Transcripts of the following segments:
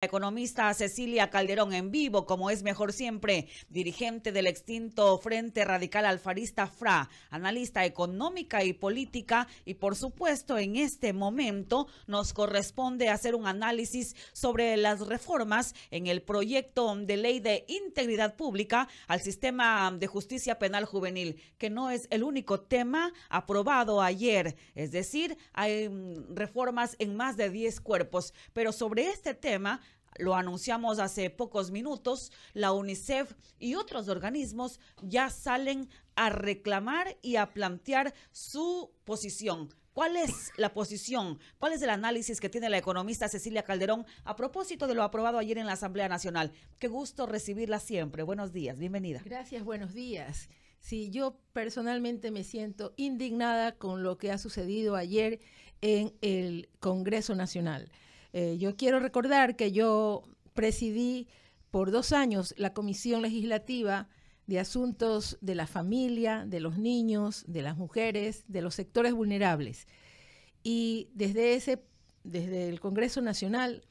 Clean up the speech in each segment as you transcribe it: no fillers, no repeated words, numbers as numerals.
Economista Cecilia Calderón en vivo, como es mejor siempre, dirigente del extinto Frente Radical Alfarista FRA, analista económica y política, y por supuesto en este momento nos corresponde hacer un análisis sobre las reformas en el proyecto de ley de integridad pública al sistema de justicia penal juvenil, que no es el único tema aprobado ayer, es decir, hay reformas en más de 10 cuerpos, pero sobre este tema lo anunciamos hace pocos minutos, la UNICEF y otros organismos ya salen a reclamar y a plantear su posición. ¿Cuál es la posición? ¿Cuál es el análisis que tiene la economista Cecilia Calderón a propósito de lo aprobado ayer en la Asamblea Nacional? Qué gusto recibirla siempre. Buenos días, bienvenida. Gracias, buenos días. Sí, yo personalmente me siento indignada con lo que ha sucedido ayer en el Congreso Nacional. Yo quiero recordar que yo presidí por 2 años la Comisión Legislativa de Asuntos de la Familia, de los niños, de las mujeres, de los sectores vulnerables. Y desde el Congreso Nacional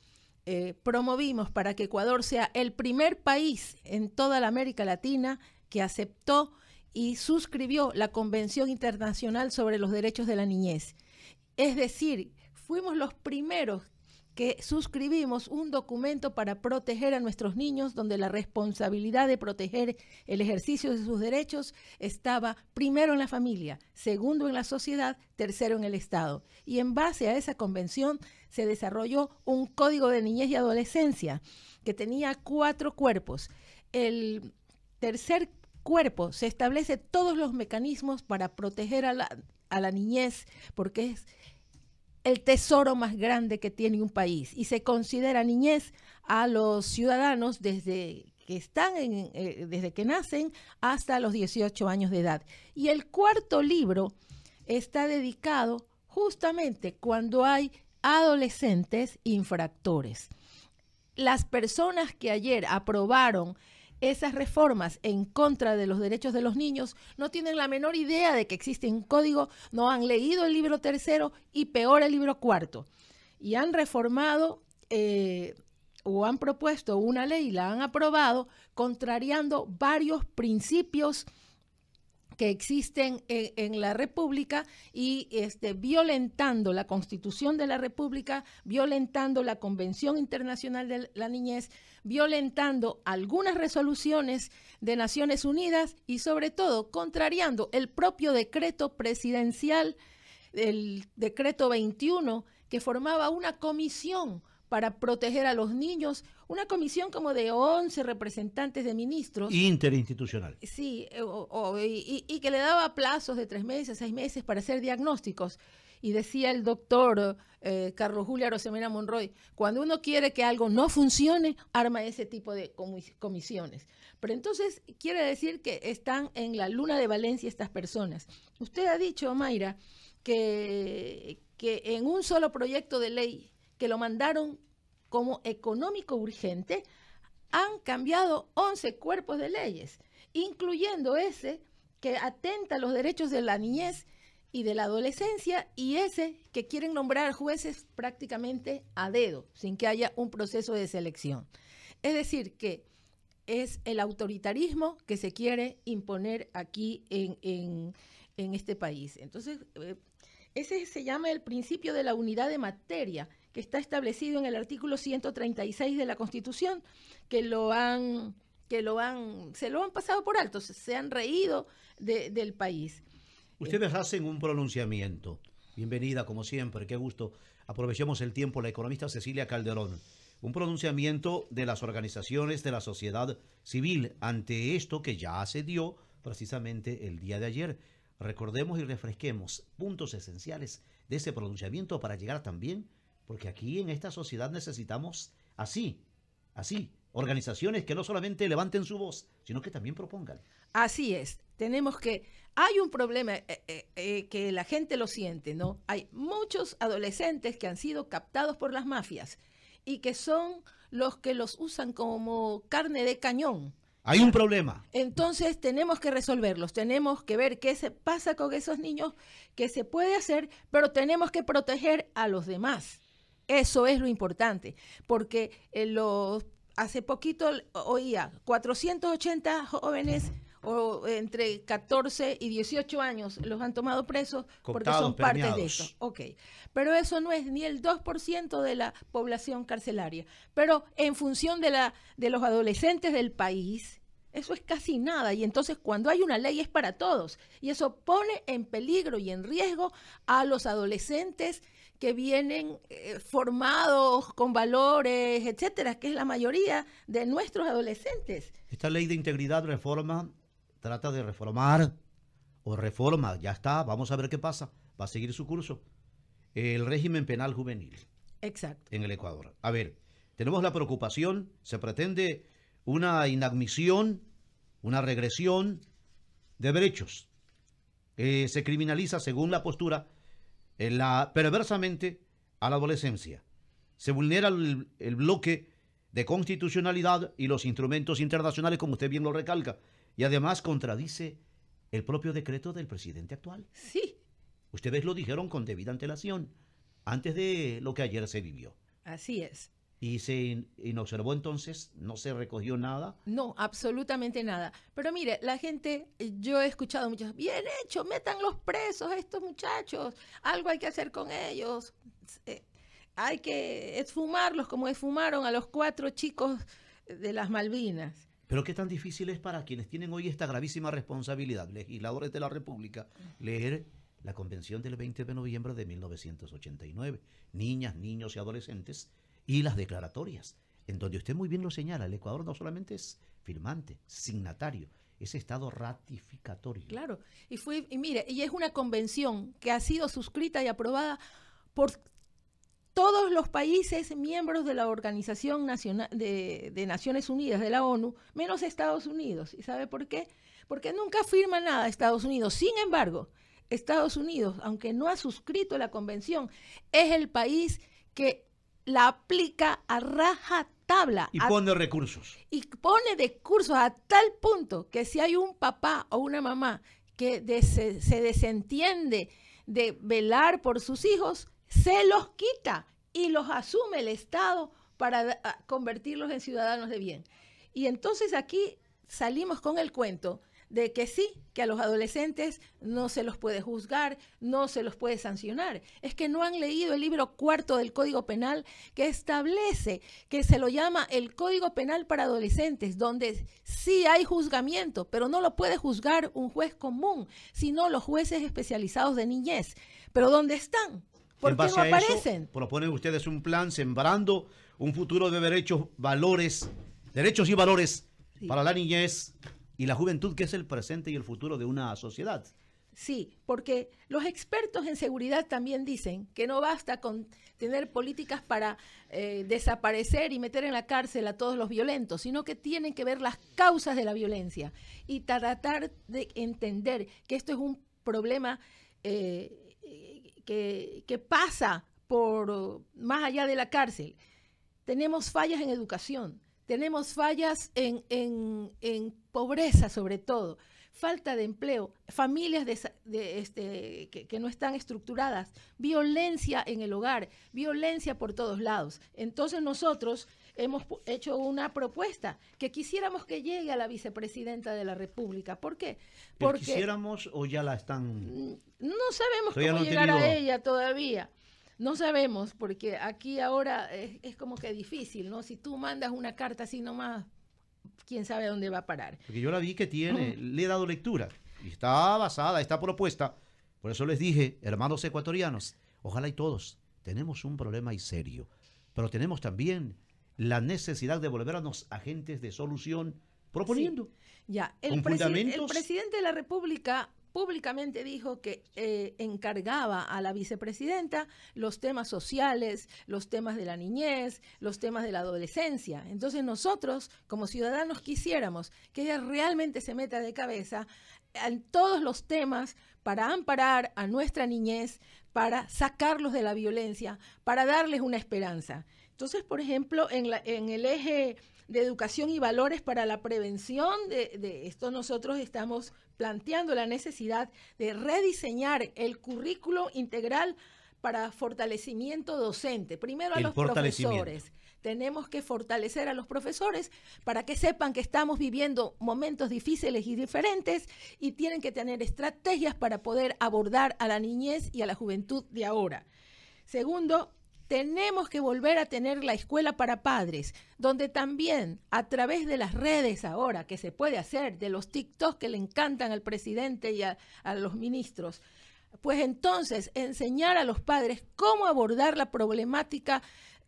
promovimos para que Ecuador sea el primer país en toda la América Latina que aceptó y suscribió la Convención Internacional sobre los Derechos de la Niñez. Es decir, fuimos los primeros que suscribimos un documento para proteger a nuestros niños, donde la responsabilidad de proteger el ejercicio de sus derechos estaba primero en la familia, segundo en la sociedad, tercero en el Estado. Y en base a esa convención se desarrolló un Código de Niñez y Adolescencia que tenía 4 cuerpos. El tercer cuerpo se establece todos los mecanismos para proteger a la niñez, porque es el tesoro más grande que tiene un país, y se considera niñez a los ciudadanos desde que nacen hasta los 18 años de edad. Y el 4.º libro está dedicado justamente cuando hay adolescentes infractores. Las personas que ayer aprobaron esas reformas en contra de los derechos de los niños no tienen la menor idea de que existe un código, no han leído el libro 3.º y peor el libro 4.º. Y han reformado o han propuesto una ley, la han aprobado, contrariando varios principios que existen en la República y violentando la Constitución de la República, violentando la Convención Internacional de la Niñez, violentando algunas resoluciones de Naciones Unidas y sobre todo contrariando el propio decreto presidencial, el decreto 21, que formaba una comisión para proteger a los niños, una comisión como de 11 representantes de ministros. Interinstitucional. Sí, y que le daba plazos de 3 meses, 6 meses para hacer diagnósticos. Y decía el doctor Carlos Julio Arosemena Monroy, cuando uno quiere que algo no funcione, arma ese tipo de comisiones. Pero entonces quiere decir que están en la luna de Valencia estas personas. Usted ha dicho, Mayra, que en un solo proyecto de ley que lo mandaron como económico urgente, han cambiado 11 cuerpos de leyes, incluyendo ese que atenta a los derechos de la niñez y de la adolescencia, y ese que quieren nombrar jueces prácticamente a dedo, sin que haya un proceso de selección. Es decir, que es el autoritarismo que se quiere imponer aquí en este país. Entonces, ese se llama el principio de la unidad de materia, que está establecido en el artículo 136 de la Constitución, se lo han pasado por alto, se han reído del país. Ustedes hacen un pronunciamiento. Bienvenida, como siempre, qué gusto. Aprovechemos el tiempo, la economista Cecilia Calderón. Un pronunciamiento de las organizaciones de la sociedad civil ante esto que ya se dio precisamente el día de ayer. Recordemos y refresquemos puntos esenciales de ese pronunciamiento para llegar también, porque aquí en esta sociedad necesitamos así, organizaciones que no solamente levanten su voz, sino que también propongan. Así es, hay un problema que la gente lo siente, ¿no? Hay muchos adolescentes que han sido captados por las mafias y que son los que los usan como carne de cañón. Hay un problema. Entonces tenemos que resolverlos, tenemos que ver qué se pasa con esos niños, qué se puede hacer, pero tenemos que proteger a los demás. Eso es lo importante, porque hace poquito oía 480 jóvenes o entre 14 y 18 años los han tomado presos porque son parte de eso. Ok, pero eso no es ni el 2% de la población carcelaria. Pero en función de los adolescentes del país, eso es casi nada. Y entonces cuando hay una ley es para todos. Y eso pone en peligro y en riesgo a los adolescentes que vienen formados con valores, etcétera, que es la mayoría de nuestros adolescentes. Esta ley de integridad trata de reformar, o reforma, ya está, vamos a ver qué pasa, va a seguir su curso, el régimen penal juvenil. Exacto. En el Ecuador. A ver, tenemos la preocupación, se pretende una inadmisión, una regresión de derechos. Se criminaliza, según la postura, perversamente a la adolescencia. Se vulnera el bloque de constitucionalidad y los instrumentos internacionales, como usted bien lo recalca, y además contradice el propio decreto del presidente actual. Sí. Ustedes lo dijeron con debida antelación, antes de lo que ayer se vivió. Así es. Y se observó entonces, no se recogió nada. No, absolutamente nada. Pero mire, la gente, yo he escuchado muchos, bien hecho, metan los presos a estos muchachos, algo hay que hacer con ellos, hay que esfumarlos como esfumaron a los 4 chicos de las Malvinas. Pero qué tan difícil es para quienes tienen hoy esta gravísima responsabilidad, legisladores de la República, leer la Convención del 20 de noviembre de 1989, niñas, niños y adolescentes, y las declaratorias, en donde usted muy bien lo señala, el Ecuador no solamente es firmante, signatario, es Estado ratificatorio. Claro, y mire, y es una convención que ha sido suscrita y aprobada por todos los países miembros de la Organización Nacional de Naciones Unidas, de la ONU, menos Estados Unidos. ¿Y sabe por qué? Porque nunca firma nada Estados Unidos. Sin embargo, Estados Unidos, aunque no ha suscrito la convención, es el país que la aplica a rajatabla. Y pone recursos. Y pone recursos a tal punto que si hay un papá o una mamá que se desentiende de velar por sus hijos, se los quita y los asume el Estado para convertirlos en ciudadanos de bien. Y entonces aquí salimos con el cuento de que sí, que a los adolescentes no se los puede juzgar, no se los puede sancionar. Es que no han leído el libro 4 del Código Penal, que establece, que se lo llama el Código Penal para adolescentes, donde sí hay juzgamiento, pero no lo puede juzgar un juez común, sino los jueces especializados de niñez. ¿Pero dónde están? ¿Por qué no aparecen? Eso, proponen ustedes un plan sembrando un futuro de derechos y valores sí, para la niñez y la juventud, que es el presente y el futuro de una sociedad. Sí, porque los expertos en seguridad también dicen que no basta con tener políticas para desaparecer y meter en la cárcel a todos los violentos, sino que tienen que ver las causas de la violencia y tratar de entender que esto es un problema que pasa por más allá de la cárcel. Tenemos fallas en educación, tenemos fallas en pobreza sobre todo, falta de empleo, familias que no están estructuradas, violencia en el hogar, violencia por todos lados. Entonces nosotros hemos hecho una propuesta que quisiéramos que llegue a la vicepresidenta de la República. ¿Por qué? Porque ¿quisiéramos o ya la están? No sabemos cómo llegar a ella todavía. No sabemos, porque aquí ahora es como que difícil, ¿no? Si tú mandas una carta así nomás, quién sabe a dónde va a parar. Porque yo la vi que le he dado lectura y está basada esta propuesta. Por eso les dije, hermanos ecuatorianos, ojalá y todos tenemos un problema y serio, pero tenemos también la necesidad de volver a los agentes de solución proponiendo. Sí. Ya, el presidente de la República públicamente dijo que encargaba a la vicepresidenta los temas sociales, los temas de la niñez, los temas de la adolescencia. Entonces nosotros, como ciudadanos, quisiéramos que ella realmente se meta de cabeza en todos los temas para amparar a nuestra niñez, para sacarlos de la violencia, para darles una esperanza. Entonces, por ejemplo, en el eje de educación y valores para la prevención de esto, nosotros estamos planteando la necesidad de rediseñar el currículo integral para fortalecimiento docente. Primero a los profesores. Tenemos que fortalecer a los profesores para que sepan que estamos viviendo momentos difíciles y diferentes y tienen que tener estrategias para poder abordar a la niñez y a la juventud de ahora. Segundo, tenemos que volver a tener la escuela para padres, donde también a través de las redes ahora, que se puede hacer, de los TikTok que le encantan al presidente y a los ministros, pues entonces enseñar a los padres cómo abordar la problemática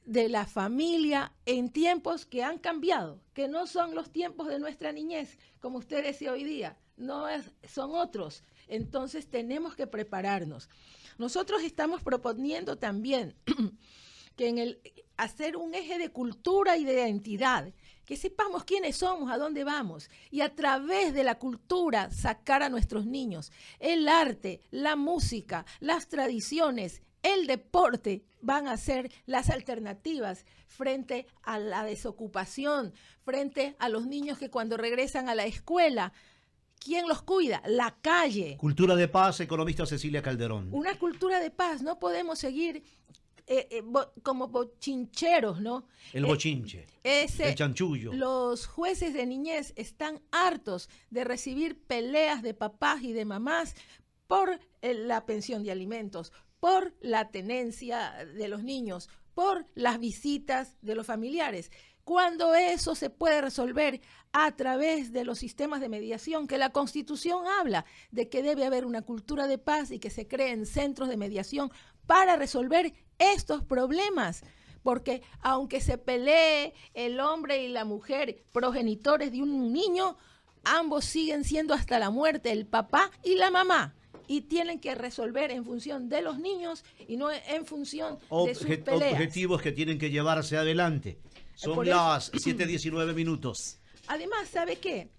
de la familia en tiempos que han cambiado, que no son los tiempos de nuestra niñez, como usted decía hoy día, son otros. Entonces tenemos que prepararnos. Nosotros estamos proponiendo también que hacer un eje de cultura y de identidad, que sepamos quiénes somos, a dónde vamos, y a través de la cultura sacar a nuestros niños. El arte, la música, las tradiciones, el deporte van a ser las alternativas frente a la desocupación, frente a los niños que cuando regresan a la escuela, ¿quién los cuida? La calle. Cultura de paz, economista Cecilia Calderón. Una cultura de paz, no podemos seguir como bochincheros, ¿no? El bochinche, el chanchullo. Los jueces de niñez están hartos de recibir peleas de papás y de mamás por la pensión de alimentos, por la tenencia de los niños, por las visitas de los familiares. Cuando eso se puede resolver a través de los sistemas de mediación, que la Constitución habla de que debe haber una cultura de paz y que se creen centros de mediación para resolver estos problemas. Porque aunque se pelee el hombre y la mujer progenitores de un niño, ambos siguen siendo hasta la muerte el papá y la mamá. Y tienen que resolver en función de los niños y no en función de sus peleas. Objetivos que tienen que llevarse adelante. Son las 7:19 minutos. Además, ¿sabe qué?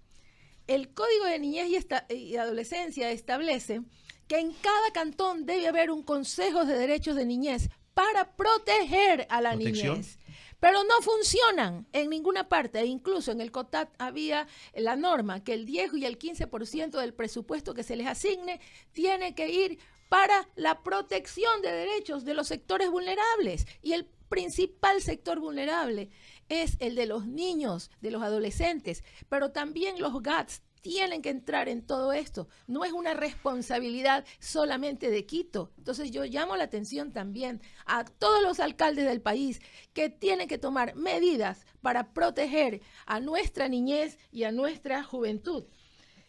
El Código de Niñez y Adolescencia establece que en cada cantón debe haber un Consejo de Derechos de Niñez para proteger a la niñez. Pero no funcionan en ninguna parte. E incluso en el COTAT había la norma que el 10 y el 15% del presupuesto que se les asigne tiene que ir para la protección de derechos de los sectores vulnerables. Y el principal sector vulnerable es el de los niños, de los adolescentes, pero también los GATS tienen que entrar en todo esto. No es una responsabilidad solamente de Quito. Entonces yo llamo la atención también a todos los alcaldes del país que tienen que tomar medidas para proteger a nuestra niñez y a nuestra juventud.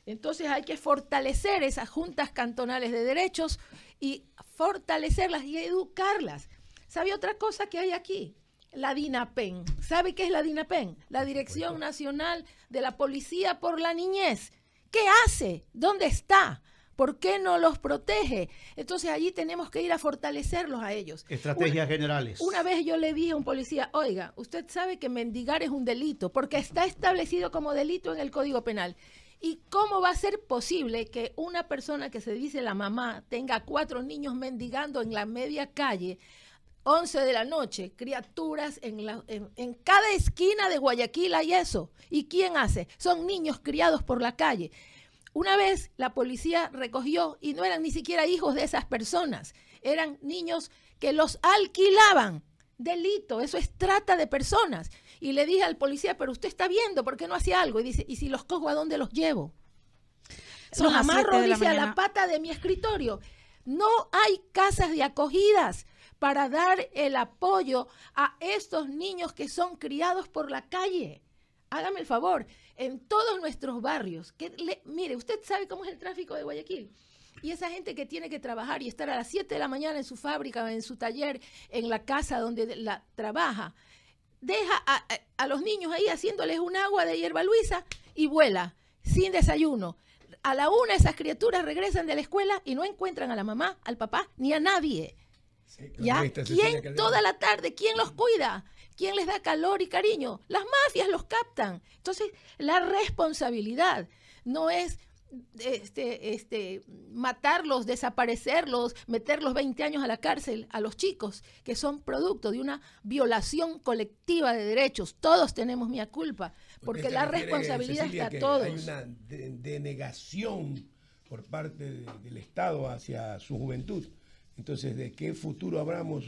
Entonces hay que fortalecer esas juntas cantonales de derechos y fortalecerlas y educarlas. ¿Sabe otra cosa que hay aquí? La DINAPEN. ¿Sabe qué es la DINAPEN? La Dirección Nacional de la Policía por la Niñez. ¿Qué hace? ¿Dónde está? ¿Por qué no los protege? Entonces allí tenemos que ir a fortalecerlos a ellos. Estrategias generales. Una vez yo le dije a un policía, oiga, usted sabe que mendigar es un delito, porque está establecido como delito en el Código Penal. ¿Y cómo va a ser posible que una persona que se dice la mamá tenga 4 niños mendigando en la media calle, 11 de la noche, criaturas en cada esquina de Guayaquil hay eso? ¿Y quién hace? Son niños criados por la calle. Una vez la policía recogió y no eran ni siquiera hijos de esas personas, eran niños que los alquilaban. Delito, eso es trata de personas. Y le dije al policía, pero usted está viendo, ¿por qué no hace algo? Y dice, ¿y si los cojo, a dónde los llevo? Los amarro, dice, a la pata de mi escritorio. No hay casas de acogidas para dar el apoyo a estos niños que son criados por la calle. Hágame el favor, en todos nuestros barrios, mire, usted sabe cómo es el tráfico de Guayaquil. Y esa gente que tiene que trabajar y estar a las 7 de la mañana en su fábrica, en su taller, en la casa donde trabaja, deja a los niños ahí haciéndoles un agua de hierba luisa y vuela, sin desayuno. A la 1 esas criaturas regresan de la escuela y no encuentran a la mamá, al papá, ni a nadie. Sí, ¿ya? ¿Quién toda la tarde? ¿Quién los cuida? ¿Quién les da calor y cariño? Las mafias los captan. Entonces, la responsabilidad no es matarlos, desaparecerlos, meterlos 20 años a la cárcel a los chicos que son producto de una violación colectiva de derechos. Todos tenemos mea culpa, porque la responsabilidad Cecilia, está a todos. Hay una denegación por parte del Estado hacia su juventud. Entonces, ¿de qué futuro hablamos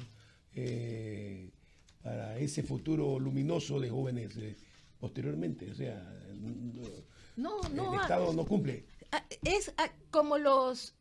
para ese futuro luminoso de jóvenes posteriormente? O sea, el Estado no cumple. Es como los...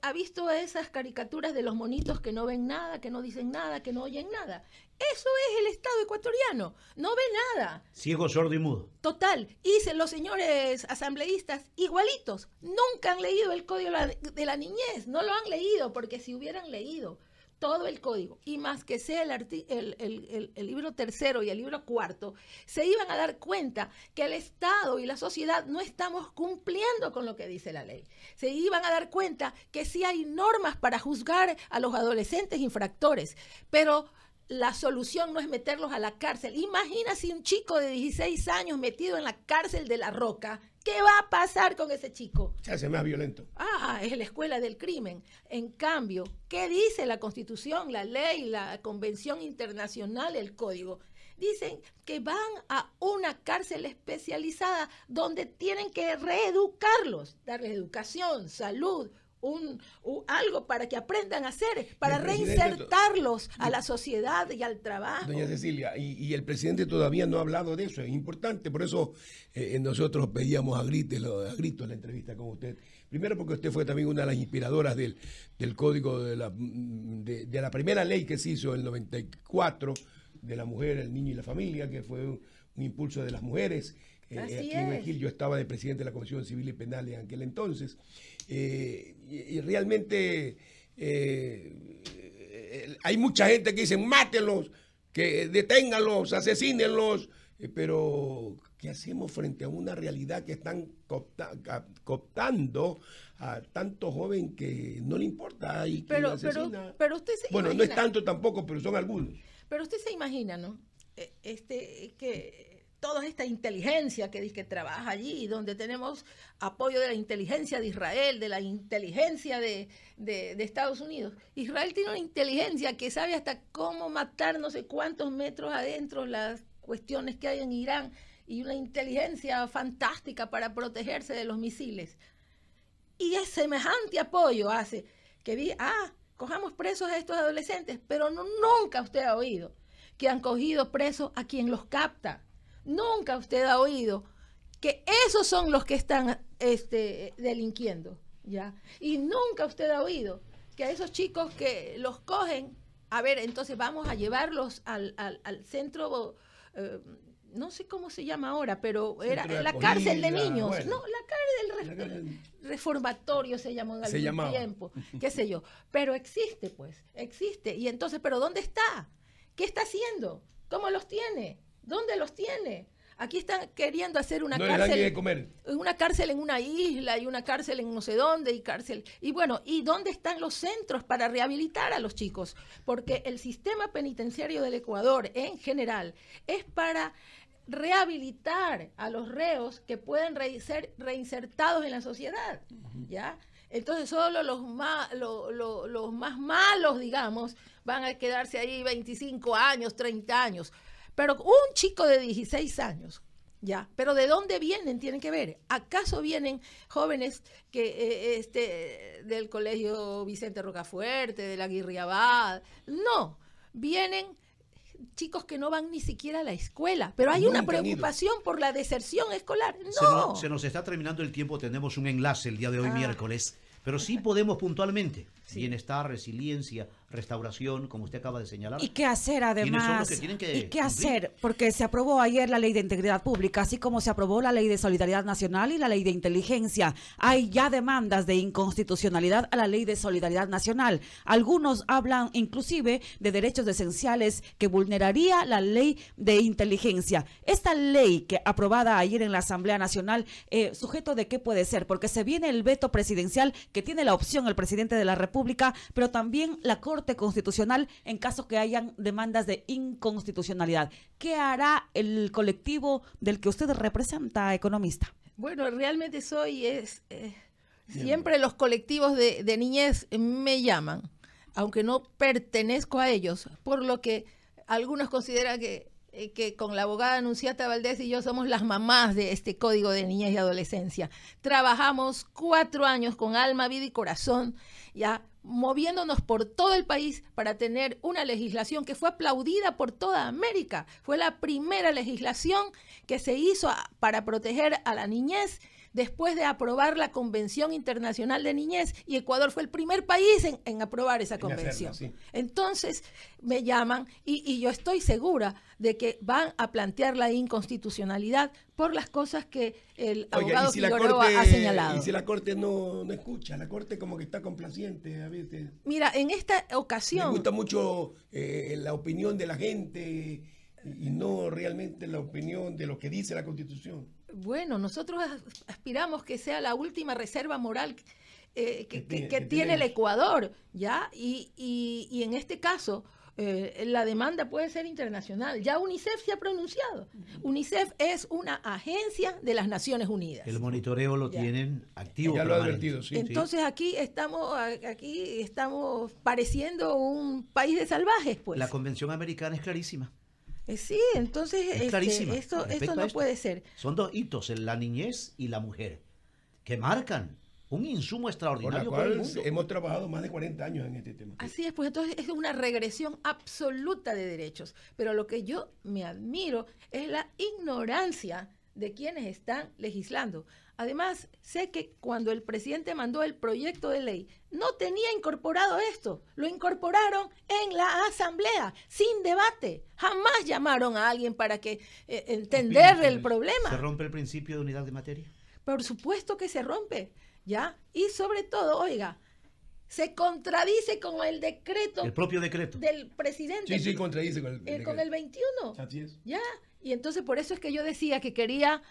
¿Ha visto esas caricaturas de los monitos que no ven nada, que no dicen nada, que no oyen nada? Eso es el Estado ecuatoriano, no ve nada. Ciego, sordo y mudo. Total, y los señores asambleístas igualitos, nunca han leído el Código de la Niñez, no lo han leído, porque si hubieran leído todo el código, y más que sea el libro tercero y el libro cuarto, se iban a dar cuenta que el Estado y la sociedad no estamos cumpliendo con lo que dice la ley. Se iban a dar cuenta que sí hay normas para juzgar a los adolescentes infractores, pero la solución no es meterlos a la cárcel. Imagina si un chico de 16 años metido en la cárcel de La Roca, ¿qué va a pasar con ese chico? Se hace más violento. Es la escuela del crimen. En cambio, ¿qué dice la Constitución, la ley, la Convención Internacional, el Código? Dicen que van a una cárcel especializada donde tienen que reeducarlos, darles educación, salud, algo para que aprendan a hacer, para reinsertarlos a la sociedad y al trabajo. Doña Cecilia, y el presidente todavía no ha hablado de eso, es importante, por eso nosotros pedíamos a gritos la entrevista con usted. Primero porque usted fue también una de las inspiradoras del código de la primera ley que se hizo en el 94, de la mujer, el niño y la familia, que fue un impulso de las mujeres. Aquí en Guayaquil yo estaba de presidente de la Comisión Civil y Penal en aquel entonces. Y realmente hay mucha gente que dice mátenlos, que deténganlos, asesínenlos, pero ¿qué hacemos frente a una realidad que están cooptando a tanto joven que no le importa y que pero usted se imagina, no es tanto tampoco, pero son algunos. Pero usted se imagina, ¿no? Que toda esta inteligencia que dice que trabaja allí, donde tenemos apoyo de la inteligencia de Israel, de la inteligencia de Estados Unidos. Israel tiene una inteligencia que sabe hasta cómo matar no sé cuántos metros adentro las cuestiones que hay en Irán, y una inteligencia fantástica para protegerse de los misiles. Y es semejante apoyo hace que cojamos presos a estos adolescentes, pero nunca usted ha oído que han cogido presos a quien los capta. Nunca usted ha oído que esos son los que están delinquiendo, ¿ya? Y nunca usted ha oído que a esos chicos que los cogen, entonces vamos a llevarlos al centro, no sé cómo se llama ahora, pero era la cárcel de niños. Bueno. No, la cárcel reformatorio se llamó en algún tiempo, qué sé yo. Pero existe. Y entonces, ¿pero dónde está? ¿Qué está haciendo? ¿Cómo los tiene? ¿Dónde los tiene? Aquí están queriendo hacer una cárcel en una isla y una cárcel en no sé dónde y cárcel. Y bueno, ¿y dónde están los centros para rehabilitar a los chicos? Porque el sistema penitenciario del Ecuador en general es para rehabilitar a los reos que pueden ser reinsertados en la sociedad, ¿ya? Entonces solo los más malos, digamos, van a quedarse ahí 25 años, 30 años. Pero un chico de 16 años, ¿ya? ¿Pero de dónde vienen? Tienen que ver. ¿Acaso vienen jóvenes que del Colegio Vicente Rocafuerte, de la Guirriabad? No, vienen chicos que no van ni siquiera a la escuela, pero hay una preocupación por la deserción escolar. No. Se nos está terminando el tiempo, tenemos un enlace el día de hoy, miércoles, pero sí podemos puntualmente. Bienestar, resiliencia, restauración, como usted acaba de señalar. ¿Y qué hacer además? ¿Y qué hacer? Porque se aprobó ayer la Ley de Integridad Pública, así como se aprobó la Ley de Solidaridad Nacional y la Ley de Inteligencia. Hay ya demandas de inconstitucionalidad a la Ley de Solidaridad Nacional. Algunos hablan inclusive de derechos esenciales que vulneraría la Ley de Inteligencia. Esta ley que aprobada ayer en la Asamblea Nacional, ¿sujeto de qué puede ser? Porque se viene el veto presidencial que tiene la opción el presidente de la República, pero también la Corte Constitucional en caso que hayan demandas de inconstitucionalidad. ¿Qué hará el colectivo del que usted representa, economista? Bueno, realmente siempre los colectivos de niñez me llaman, aunque no pertenezco a ellos, por lo que algunos consideran que que con la abogada Anunciata Valdés y yo somos las mamás de este Código de Niñez y Adolescencia. Trabajamos 4 años con alma, vida y corazón, ya moviéndonos por todo el país para tener una legislación que fue aplaudida por toda América. Fue la primera legislación que se hizo para proteger a la niñez después de aprobar la Convención Internacional de Niñez, y Ecuador fue el primer país en aprobar esa convención. Hacerla, sí. Entonces me llaman y yo estoy segura de que van a plantear la inconstitucionalidad por las cosas que el abogado Figueroa ha señalado. Y si la Corte no escucha, la Corte como que está complaciente a veces. Mira, en esta ocasión... Me gusta mucho la opinión de la gente y no realmente la opinión de lo que dice la Constitución. Bueno, nosotros aspiramos que sea la última reserva moral que tiene el Ecuador, ¿ya? Y en este caso, la demanda puede ser internacional. Ya UNICEF se ha pronunciado. UNICEF es una agencia de las Naciones Unidas. El monitoreo lo tienen activo. Ya lo ha advertido, sí. Entonces aquí estamos pareciendo un país de salvajes, pues. La Convención Americana es clarísima. Sí, entonces Es clarísima esto respecto no a esto. puede ser. Son 2 hitos, la niñez y la mujer, que marcan un insumo Por la extraordinario para el cual mundo. hemos trabajado más de 40 años en este tema. Así es, pues entonces es una regresión absoluta de derechos. Pero lo que yo me admiro es la ignorancia de quienes están legislando. Además, sé que cuando el presidente mandó el proyecto de ley, no tenía incorporado esto. Lo incorporaron en la asamblea, sin debate. Jamás llamaron a alguien para que entender el problema. ¿Se rompe el principio de unidad de materia? Por supuesto que se rompe, ¿ya? Y sobre todo, oiga, se contradice con el decreto El propio decreto. del presidente. Sí, contradice con el con el 21. Así es. ¿Ya? Y entonces por eso es que yo decía que quería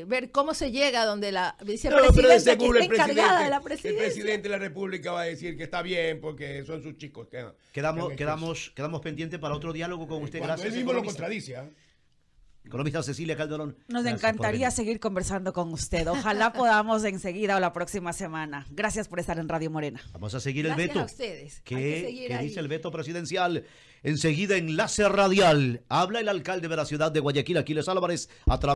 ver cómo se llega donde la vicepresidenta que está encargada de la presidencia. El presidente de la República va a decir que está bien porque son sus chicos. Quedamos pendientes para otro diálogo con usted. Cuando Gracias, él mismo lo economista. contradice. ¿Ah? Economista Cecilia Calderón. Nos gracias por encantaría venir. seguir conversando con usted. Ojalá podamos enseguida o la próxima semana. Gracias por estar en Radio Morena. Vamos a seguir Gracias el veto. a ustedes. Hay que ¿Qué seguir ahí. dice el veto presidencial? Enseguida, Enlace Radial. Habla el alcalde de la ciudad de Guayaquil, Aquiles Álvarez, a través